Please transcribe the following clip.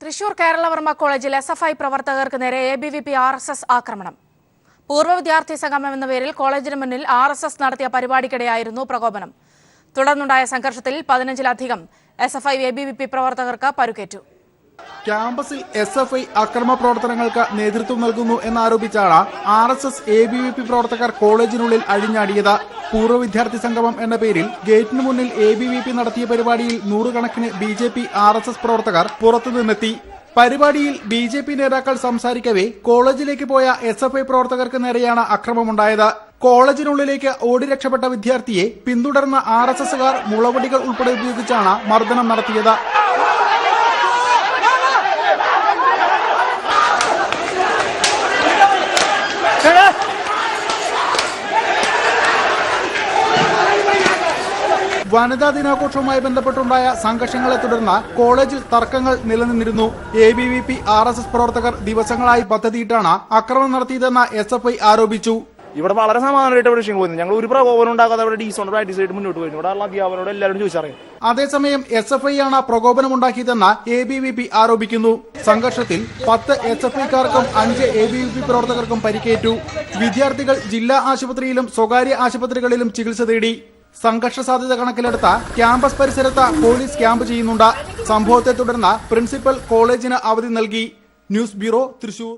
തൃശൂർ കേരളവർമ്മ കോളേജിൽ SFI പ്രവർത്തകർക്ക് നേരെ ABVP RSS ആക്രമണം. പൂർവ്വ വിദ്യാർത്ഥി സംഗമം എന്ന പേരിൽ കോളേജിന് മുന്നിൽ RSS നടത്തിയ പരിപാടിക്കിടെയായിരുന്നു പ്രകോപനം. തുടർന്നുണ്ടായ സംഘർഷത്തിൽ 15-ലധികം SFI ABVP പ്രവർത്തകർക്ക് പരുക്കേറ്റു. ക്യാമ്പസിൽ SFI അക്രമ പ്രവർത്തനങ്ങൾക്ക് നേതൃത്വം നൽകുന്നു എന്നാരോപിച്ചാണ് RSS ABVP പ്രവർത്തകർ കോളേജിനുള്ളിൽ അഴിഞ്ഞാടിയത്. പൂർവ്വ വിദ്യാർത്ഥി സംഗമം എന്ന പേരിൽ ഗേറ്റിന് മുന്നിൽ ABVP നടത്തിയ പരിപാടിയിൽ നൂറുകണക്കിന് BJP RSS പ്രവർത്തകർ പുറത്തുനിന്നെത്തി. പരിപാടിയിൽ BJP നേതാക്കൾ സംസാരിക്കവേ കോളേജിലേക്ക് പോയ SFI പ്രവർത്തകർക്ക് നേരെയാണ് അക്രമമുണ്ടായത്. കോളേജിനുള്ളിലേക്ക് ഓടി രക്ഷപ്പെട്ട വിദ്യാർത്ഥിയെ പിന്തുടർന്ന RSSകാർ മുളവടികൾ ഉൾപ്പെടെ ഉപയോഗിച്ചാണ് മർദ്ദനം നടത്തിയത്. വനിതാ ദിനാഘോഷവുമായി ബന്ധപ്പെട്ടുണ്ടായ സംഘർഷങ്ങളെ തുടർന്ന് കോളേജിൽ തർക്കങ്ങൾ നിലനിന്നിരുന്നു. ABVP RSS പ്രവർത്തകർ ദിവസങ്ങളായി പദ്ധതിയിട്ടാണ് ആക്രമണം നടത്തിയതെന്ന് SFI ആരോപിച്ചു. ഇവിടെ വളരെ സമാധാനമായിട്ട് വിഷയം പോകുന്നു. ഞങ്ങൾ ഒരു പ്രകോപനം ഉണ്ടാക്കാതെ അവിടെ ഡീസോണ്ട് പ്രാക്ടീസ് ആയിട്ട് മുന്നോട്ട് പോയിരുന്നു. ഇവിടെ അധ്യാപകരോട് എല്ലാവരും ചോദിച്ചറിയാം. അതേസമയം SFI ആണ് പ്രകോപനമുണ്ടാക്കിയതെന്ന് ABVP ആരോപിക്കുന്നു. സംഘർഷത്തിൽ 10 SFIക്കാർക്കും 5 ABVP പ്രവർത്തകർക്കും പരിക്കേറ്റു. വിദ്യാർത്ഥികൾ ജില്ലാ ആശുപത്രിയിലും സ്വകാര്യ ആശുപത്രികളിലും ചികിത്സ തേടി. സംഘർഷ സാധ്യത കണക്കിലെടുത്ത ക്യാമ്പസ് പരിസരത്ത് പോലീസ് ക്യാമ്പ് ചെയ്യുന്നുണ്ട്. സംഭവത്തെ തുടർന്ന് പ്രിൻസിപ്പൽ കോളേജിന് അവധി നൽകി. News bureau, Thrissur.